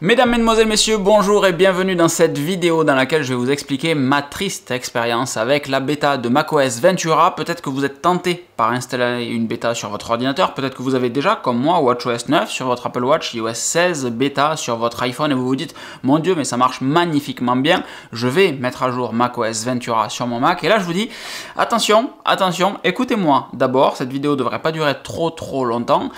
Mesdames, Mesdemoiselles, Messieurs, bonjour et bienvenue dans cette vidéo dans laquelle je vais vous expliquer ma triste expérience avec la bêta de macOS Ventura. Peut-être que vous êtes tenté par installer une bêta sur votre ordinateur, peut-être que vous avez déjà, comme moi, WatchOS 9 sur votre Apple Watch, iOS 16 bêta sur votre iPhone et vous vous dites « Mon Dieu, mais ça marche magnifiquement bien, je vais mettre à jour macOS Ventura sur mon Mac ». Et là, je vous dis « Attention, attention, écoutez-moi d'abord, cette vidéo ne devrait pas durer trop longtemps,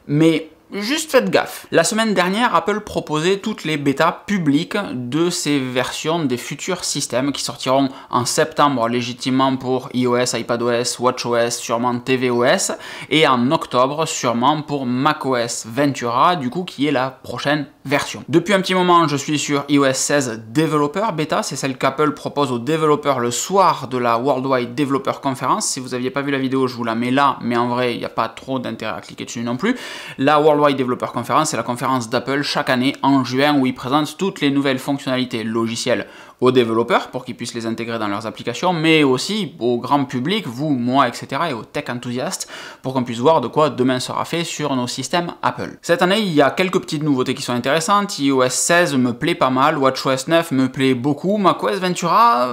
mais... » Juste faites gaffe. La semaine dernière, Apple proposait toutes les bêtas publiques de ces versions des futurs systèmes qui sortiront en septembre légitimement pour iOS, iPadOS, watchOS, sûrement tvOS, et en octobre sûrement pour macOS Ventura, du coup qui est la prochaine version. Depuis un petit moment, je suis sur iOS 16 Developer Beta, c'est celle qu'Apple propose aux développeurs le soir de la Worldwide Developer Conference. Si vous n'aviez pas vu la vidéo, je vous la mets là, mais en vrai, il n'y a pas trop d'intérêt à cliquer dessus non plus. La Worldwide Developer Conference, c'est la conférence d'Apple chaque année en juin où ils présentent toutes les nouvelles fonctionnalités logicielles aux développeurs pour qu'ils puissent les intégrer dans leurs applications, mais aussi au grand public, vous, moi, etc. et aux tech enthousiastes pour qu'on puisse voir de quoi demain sera fait sur nos systèmes Apple. Cette année, il y a quelques petites nouveautés qui sont intéressantes. iOS 16 me plaît pas mal, WatchOS 9 me plaît beaucoup, macOS Ventura,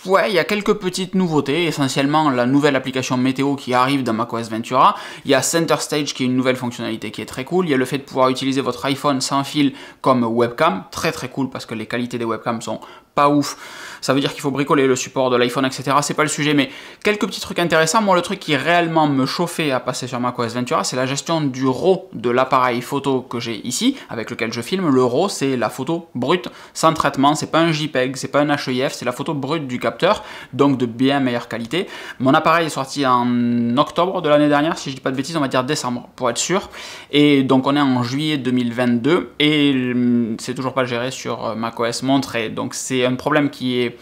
ouais, il y a quelques petites nouveautés, essentiellement la nouvelle application météo qui arrive dans macOS Ventura. Il y a Center Stage qui est une nouvelle fonctionnalité qui est très cool. Il y a le fait de pouvoir utiliser votre iPhone sans fil comme webcam, très cool parce que les qualités des webcams sont pas ouf. Ça veut dire qu'il faut bricoler le support de l'iPhone, etc. C'est pas le sujet, mais quelques petits trucs intéressants. Moi, le truc qui réellement me chauffait à passer sur macOS Ventura, c'est la gestion du RAW de l'appareil photo que j'ai ici, avec lequel je filme. Le RAW, c'est la photo brute, sans traitement. C'est pas un JPEG, c'est pas un HEIF, c'est la photo brute du capteur, donc de bien meilleure qualité. Mon appareil est sorti en octobre de l'année dernière, si je dis pas de bêtises, on va dire décembre, pour être sûr. Et donc, on est en juillet 2022, et c'est toujours pas géré sur macOS Monterey. Donc, c'est un problème qui est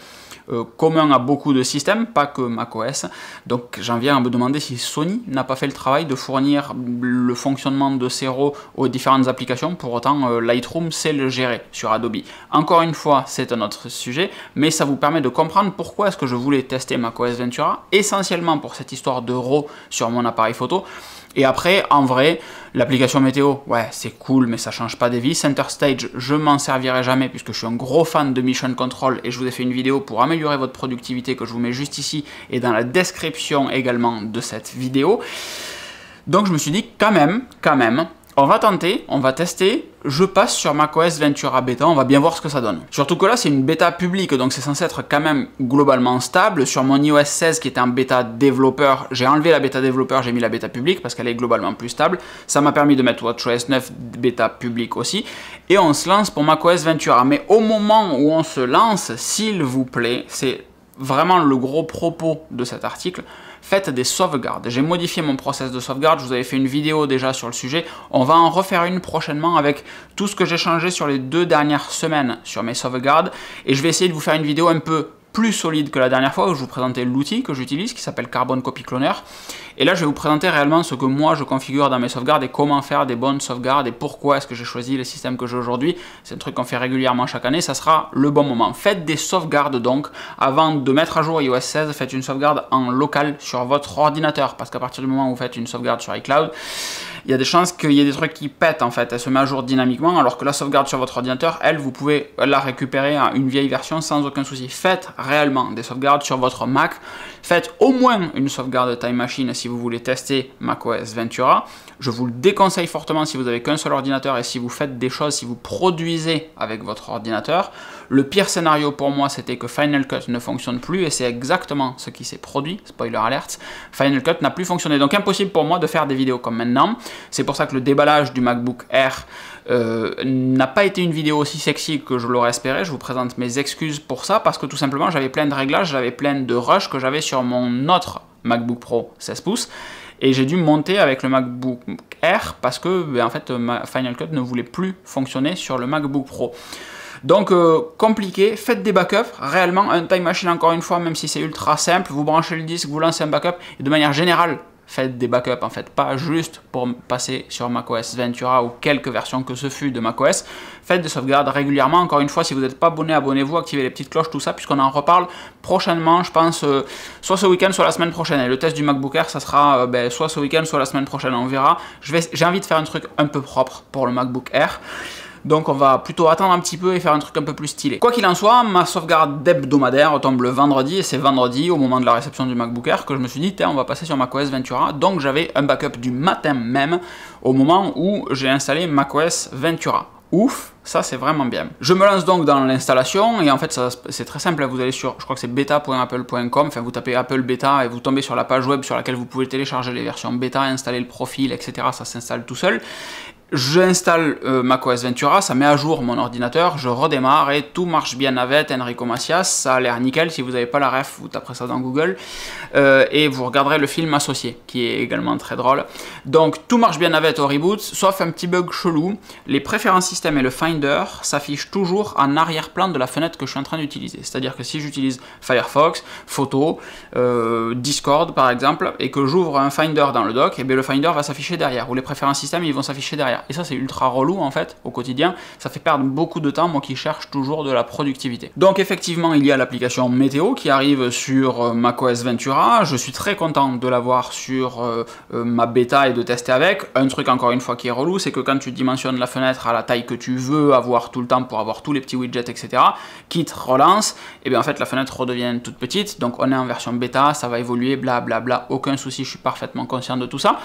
commun à beaucoup de systèmes, pas que macOS. Donc j'en viens à me demander si Sony n'a pas fait le travail de fournir le fonctionnement de ces RAW aux différentes applications. Pour autant, Lightroom sait le gérer sur Adobe. Encore une fois, c'est un autre sujet, mais ça vous permet de comprendre pourquoi est-ce que je voulais tester macOS Ventura, essentiellement pour cette histoire de RAW sur mon appareil photo. Et après, en vrai, l'application météo, ouais, c'est cool, mais ça change pas des vies. Center Stage, je m'en servirai jamais puisque je suis un gros fan de Mission Control et je vous ai fait une vidéo pour améliorer votre productivité que je vous mets juste ici et dans la description également de cette vidéo. Donc je me suis dit, quand même, on va tenter, on va tester, je passe sur macOS Ventura Beta, on va bien voir ce que ça donne. Surtout que là, c'est une bêta publique, donc c'est censé être quand même globalement stable. Sur mon iOS 16 qui était en bêta développeur, j'ai enlevé la bêta développeur, j'ai mis la bêta publique parce qu'elle est globalement plus stable. Ça m'a permis de mettre WatchOS 9 bêta publique aussi. Et on se lance pour macOS Ventura. Mais au moment où on se lance, s'il vous plaît, c'est vraiment le gros propos de cet article, faites des sauvegardes. J'ai modifié mon process de sauvegarde, je vous avais fait une vidéo déjà sur le sujet, on va en refaire une prochainement avec tout ce que j'ai changé sur les 2 dernières semaines sur mes sauvegardes, et je vais essayer de vous faire une vidéo un peu plus solide que la dernière fois où je vous présentais l'outil que j'utilise qui s'appelle Carbon Copy Cloner. Et là, je vais vous présenter réellement ce que moi je configure dans mes sauvegardes et comment faire des bonnes sauvegardes et pourquoi est-ce que j'ai choisi les systèmes que j'ai aujourd'hui. C'est un truc qu'on fait régulièrement chaque année, ça sera le bon moment. Faites des sauvegardes donc avant de mettre à jour iOS 16, faites une sauvegarde en local sur votre ordinateur parce qu'à partir du moment où vous faites une sauvegarde sur iCloud, il y a des chances qu'il y ait des trucs qui pètent en fait, elle se met à jour dynamiquement, alors que la sauvegarde sur votre ordinateur, elle, vous pouvez la récupérer à une vieille version sans aucun souci. Faites réellement des sauvegardes sur votre Mac, faites au moins une sauvegarde Time Machine si vous voulez tester macOS Ventura. Je vous le déconseille fortement si vous n'avez qu'un seul ordinateur et si vous faites des choses, si vous produisez avec votre ordinateur. Le pire scénario pour moi, c'était que Final Cut ne fonctionne plus et c'est exactement ce qui s'est produit, spoiler alert. Final Cut n'a plus fonctionné, donc impossible pour moi de faire des vidéos comme maintenant. C'est pour ça que le déballage du MacBook Air n'a pas été une vidéo aussi sexy que je l'aurais espéré. Je vous présente mes excuses pour ça parce que tout simplement j'avais plein de réglages, j'avais plein de rush que j'avais sur mon autre MacBook Pro 16 pouces et j'ai dû monter avec le MacBook Air parce que en fait Final Cut ne voulait plus fonctionner sur le MacBook Pro. Donc compliqué, faites des backups, réellement un Time Machine encore une fois, même si c'est ultra simple, vous branchez le disque, vous lancez un backup et de manière générale, faites des backups en fait, pas juste pour passer sur macOS Ventura ou quelques versions que ce fut de macOS. Faites des sauvegardes régulièrement, encore une fois, si vous n'êtes pas abonné, abonnez-vous, activez les petites cloches, tout ça, puisqu'on en reparle prochainement, je pense, soit ce week-end, soit la semaine prochaine. Et le test du MacBook Air, ça sera soit ce week-end, soit la semaine prochaine, on verra. J'ai envie de faire un truc un peu propre pour le MacBook Air. Donc on va plutôt attendre un petit peu et faire un truc un peu plus stylé. Quoi qu'il en soit, ma sauvegarde hebdomadaire tombe le vendredi, et c'est vendredi, au moment de la réception du MacBook Air, que je me suis dit, tiens, on va passer sur macOS Ventura. Donc j'avais un backup du matin même, au moment où j'ai installé macOS Ventura. Ouf, ça c'est vraiment bien. Je me lance donc dans l'installation et en fait c'est très simple, vous allez sur, je crois que c'est beta.apple.com, enfin vous tapez Apple Beta et vous tombez sur la page web sur laquelle vous pouvez télécharger les versions bêta, installer le profil, etc. Ça s'installe tout seul. J'installe macOS Ventura, ça met à jour mon ordinateur, je redémarre et tout marche bien avec Enrico Macias, ça a l'air nickel. Si vous n'avez pas la ref, vous taperez ça dans Google et vous regarderez le film associé qui est également très drôle. Donc tout marche bien avec au reboot, sauf un petit bug chelou. Les préférences système et le Finder s'affichent toujours en arrière-plan de la fenêtre que je suis en train d'utiliser. C'est-à-dire que si j'utilise Firefox, Photos, Discord par exemple, et que j'ouvre un Finder dans le dock, et bien le Finder va s'afficher derrière, ou les préférences système ils vont s'afficher derrière. Et ça c'est ultra relou en fait au quotidien, ça fait perdre beaucoup de temps, moi qui cherche toujours de la productivité. Donc effectivement il y a l'application météo qui arrive sur macOS Ventura, je suis très content de l'avoir sur ma bêta et de tester avec. Un truc encore une fois qui est relou, c'est que quand tu dimensionnes la fenêtre à la taille que tu veux avoir tout le temps pour avoir tous les petits widgets etc, Kit relance, et bien en fait la fenêtre redevient toute petite, donc on est en version bêta, ça va évoluer, blablabla, aucun souci, je suis parfaitement conscient de tout ça,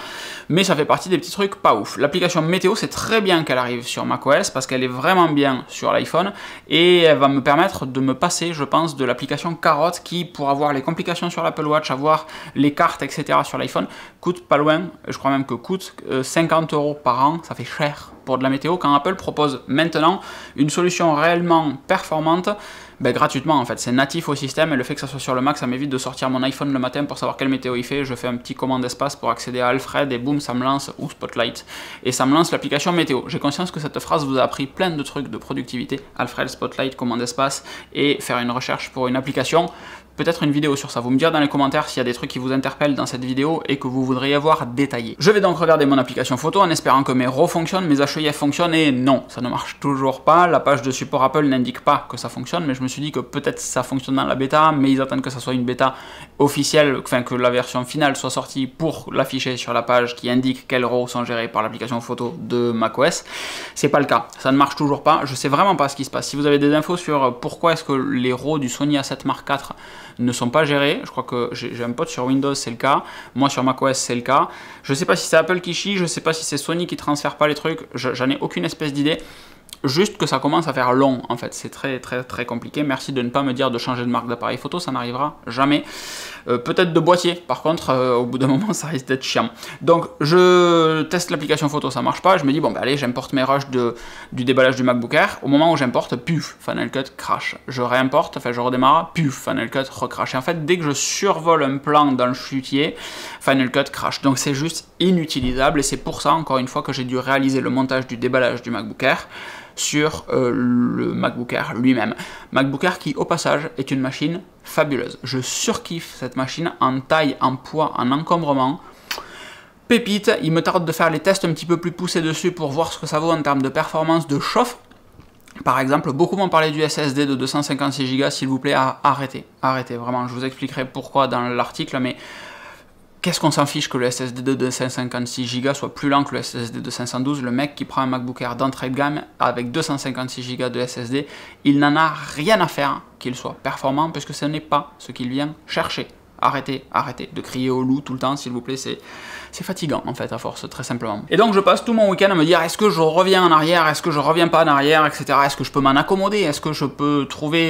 mais ça fait partie des petits trucs pas ouf. L'application météo, c'est très bien qu'elle arrive sur macOS parce qu'elle est vraiment bien sur l'iPhone et elle va me permettre de me passer, je pense, de l'application Carotte qui, pour avoir les complications sur l'Apple Watch, avoir les cartes, etc. sur l'iPhone, coûte pas loin, je crois même que coûte 50 € par an, ça fait cher pour de la météo, quand Apple propose maintenant une solution réellement performante, gratuitement en fait, c'est natif au système et le fait que ça soit sur le Mac, ça m'évite de sortir mon iPhone le matin pour savoir quelle météo il fait, je fais un petit commande d'espace pour accéder à Alfred et boum, ça me lance, ou Spotlight, et ça me lance l'application météo. J'ai conscience que cette phrase vous a appris plein de trucs de productivité, Alfred, Spotlight, commande d'espace, et faire une recherche pour une application. Peut-être une vidéo sur ça, vous me direz dans les commentaires s'il y a des trucs qui vous interpellent dans cette vidéo et que vous voudriez avoir détaillé. Je vais donc regarder mon application photo en espérant que mes RAW fonctionnent, mes HEIF fonctionnent, et non, ça ne marche toujours pas. La page de support Apple n'indique pas que ça fonctionne, mais je me suis dit que peut-être ça fonctionne dans la bêta, mais ils attendent que ça soit une bêta officielle, enfin que la version finale soit sortie pour l'afficher sur la page qui indique quels RAW sont gérés par l'application photo de macOS. C'est pas le cas, ça ne marche toujours pas, je sais vraiment pas ce qui se passe. Si vous avez des infos sur pourquoi est-ce que les RAW du Sony A7 Mark IV ne sont pas gérés, je crois que j'ai un pote sur Windows c'est le cas, moi sur macOS c'est le cas, je sais pas si c'est Apple qui chie, je sais pas si c'est Sony qui transfère pas les trucs, j'en ai aucune espèce d'idée. Juste que ça commence à faire long en fait, c'est très compliqué. Merci de ne pas me dire de changer de marque d'appareil photo, ça n'arrivera jamais. Peut-être de boîtier, par contre, au bout d'un moment ça risque d'être chiant. Donc je teste l'application photo, ça marche pas, je me dis bon allez, j'importe mes rushs du déballage du MacBook Air. Au moment où j'importe, puf, Final Cut crash. Je réimporte, enfin je redémarre, puf, Final Cut recrash. Et en fait dès que je survole un plan dans le chutier, Final Cut crash. Donc c'est juste inutilisable et c'est pour ça encore une fois que j'ai dû réaliser le montage du déballage du MacBook Air sur le MacBook Air lui-même. MacBook Air qui, au passage, est une machine fabuleuse. Je surkiffe cette machine en taille, en poids, en encombrement. Pépite, il me tarde de faire les tests un petit peu plus poussés dessus pour voir ce que ça vaut en termes de performance de chauffe. Par exemple, beaucoup m'ont parlé du SSD de 256 Go, s'il vous plaît, arrêtez, vraiment, je vous expliquerai pourquoi dans l'article, mais qu'est-ce qu'on s'en fiche que le SSD de 256 Go soit plus lent que le SSD de 512, le mec qui prend un MacBook Air d'entrée de gamme avec 256 Go de SSD, il n'en a rien à faire qu'il soit performant, puisque ce n'est pas ce qu'il vient chercher. Arrêtez de crier au loup tout le temps, s'il vous plaît, c'est fatigant en fait, à force, très simplement. Et donc je passe tout mon week-end à me dire, est-ce que je reviens en arrière, est-ce que je reviens pas en arrière, etc. Est-ce que je peux m'en accommoder, est-ce que je peux trouver,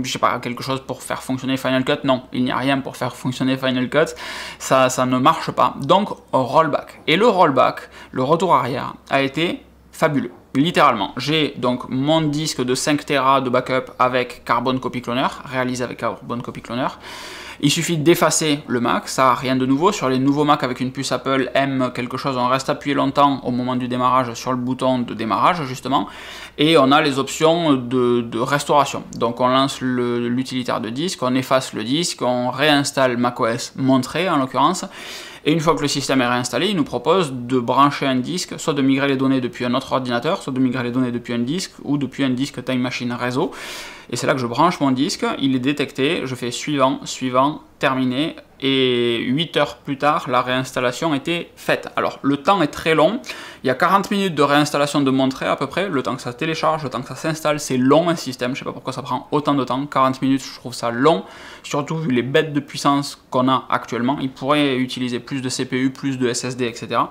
je sais pas, quelque chose pour faire fonctionner Final Cut? Non, il n'y a rien pour faire fonctionner Final Cut, ça ne marche pas. Donc rollback. Et le rollback, le retour arrière, a été fabuleux. Littéralement, j'ai donc mon disque de 5 Tera de backup avec Carbon Copy Cloner, réalisé avec Carbon Copy Cloner. Il suffit d'effacer le Mac, ça n'a rien de nouveau. Sur les nouveaux Mac avec une puce Apple M quelque chose, on reste appuyé longtemps au moment du démarrage sur le bouton de démarrage justement, et on a les options de restauration. Donc on lance l'utilitaire de disque, on efface le disque, on réinstalle macOS montré en l'occurrence, et une fois que le système est réinstallé, il nous propose de brancher un disque, soit de migrer les données depuis un autre ordinateur, soit de migrer les données depuis un disque, ou depuis un disque Time Machine réseau. Et c'est là que je branche mon disque, il est détecté, je fais suivant, terminé, et 8 heures plus tard, la réinstallation était faite. Alors, le temps est très long. Il y a 40 minutes de réinstallation de mon trait à peu près. Le temps que ça télécharge, le temps que ça s'installe, c'est long un système. Je sais pas pourquoi ça prend autant de temps. 40 minutes, je trouve ça long. Surtout vu les bêtes de puissance qu'on a actuellement. Il pourrait utiliser plus de CPU, plus de SSD, etc.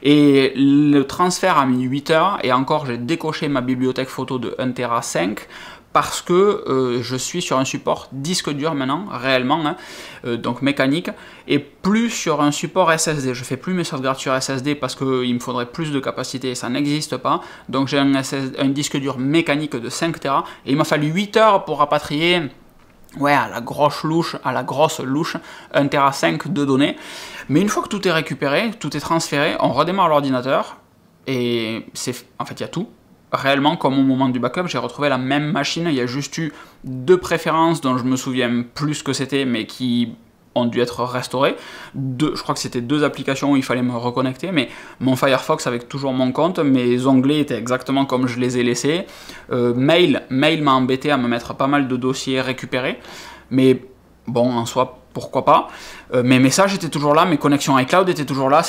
Et le transfert a mis 8 heures. Et encore, j'ai décoché ma bibliothèque photo de 1 Tera 5. Parce que je suis sur un support disque dur maintenant, réellement, hein, donc mécanique, et plus sur un support SSD. Je fais plus mes sauvegardes sur SSD parce qu'il me faudrait plus de capacité et ça n'existe pas. Donc j'ai un disque dur mécanique de 5 Tera et il m'a fallu 8 heures pour rapatrier, ouais, à la grosse louche, 1 Tera 5 de données. Mais une fois que tout est récupéré, tout est transféré, on redémarre l'ordinateur et en fait il y a tout. Réellement, comme au moment du backup, j'ai retrouvé la même machine. Il y a juste eu 2 préférences dont je me souviens plus ce que c'était, mais qui ont dû être restaurées. Je crois que c'était 2 applications où il fallait me reconnecter, mais mon Firefox avec toujours mon compte, mes onglets étaient exactement comme je les ai laissés. Mail m'a embêté à me mettre pas mal de dossiers récupérés, mais bon, en soi, pourquoi pas. Mes messages étaient toujours là, mes connexions iCloud étaient toujours là,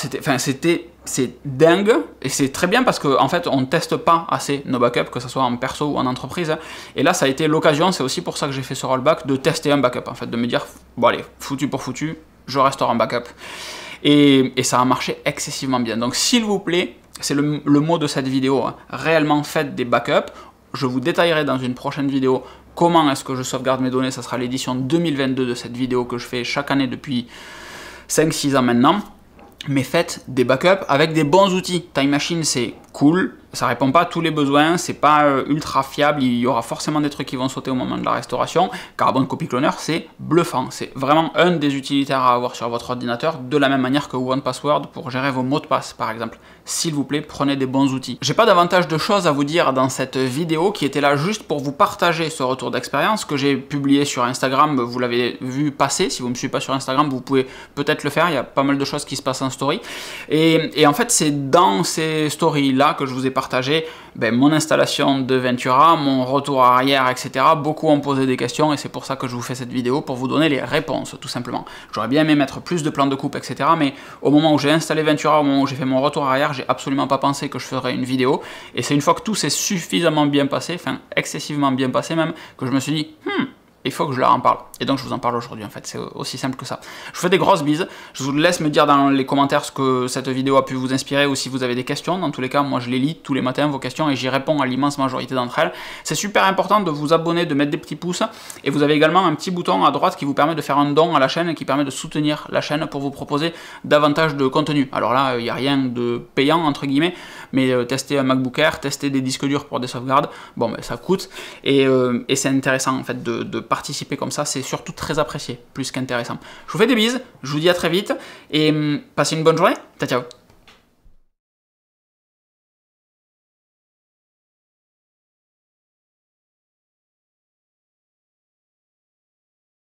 c'est dingue, et c'est très bien parce qu'en fait, on ne teste pas assez nos backups, que ce soit en perso ou en entreprise, et là, ça a été l'occasion, c'est aussi pour ça que j'ai fait ce rollback, de tester un backup, en fait, de me dire, bon allez, foutu pour foutu, je restaure un backup. Et ça a marché excessivement bien. Donc, s'il vous plaît, c'est le mot de cette vidéo, hein, réellement faites des backups. Je vous détaillerai dans une prochaine vidéo comment est-ce que je sauvegarde mes données. Ça sera l'édition 2022 de cette vidéo que je fais chaque année depuis 5-6 ans maintenant. Mais faites des backups avec des bons outils. Time Machine, c'est cool, ça répond pas à tous les besoins, c'est pas ultra fiable, il y aura forcément des trucs qui vont sauter au moment de la restauration. Carbon Copy Cloner, c'est bluffant, c'est vraiment un des utilitaires à avoir sur votre ordinateur, de la même manière que 1Password pour gérer vos mots de passe par exemple. S'il vous plaît, prenez des bons outils. J'ai pas davantage de choses à vous dire dans cette vidéo qui était là juste pour vous partager ce retour d'expérience que j'ai publié sur Instagram, vous l'avez vu passer. Si vous me suivez pas sur Instagram, vous pouvez peut-être le faire, il y a pas mal de choses qui se passent en story. Et en fait, c'est dans ces stories là que je vous ai partagé mon installation de Ventura, mon retour arrière, etc. Beaucoup ont posé des questions et c'est pour ça que je vous fais cette vidéo, pour vous donner les réponses, tout simplement. J'aurais bien aimé mettre plus de plans de coupe, etc. Mais au moment où j'ai installé Ventura, au moment où j'ai fait mon retour arrière, j'ai absolument pas pensé que je ferais une vidéo. Et c'est une fois que tout s'est suffisamment bien passé, enfin excessivement bien passé même, que je me suis dit, il faut que je leur en parle. Et donc je vous en parle aujourd'hui en fait, c'est aussi simple que ça. Je vous fais des grosses bises, je vous laisse me dire dans les commentaires ce que cette vidéo a pu vous inspirer ou si vous avez des questions. Dans tous les cas, moi je les lis tous les matins, vos questions, et j'y réponds à l'immense majorité d'entre elles. C'est super important de vous abonner, de mettre des petits pouces, et vous avez également un petit bouton à droite qui vous permet de faire un don à la chaîne et qui permet de soutenir la chaîne pour vous proposer davantage de contenu. Alors là, il n'y a rien de payant entre guillemets, mais tester un MacBook Air, tester des disques durs pour des sauvegardes, bon ça coûte, et c'est intéressant en fait de participer comme ça, c'est surtout très apprécié, plus qu'intéressant. Je vous fais des bises, je vous dis à très vite, et passez une bonne journée, ciao ciao.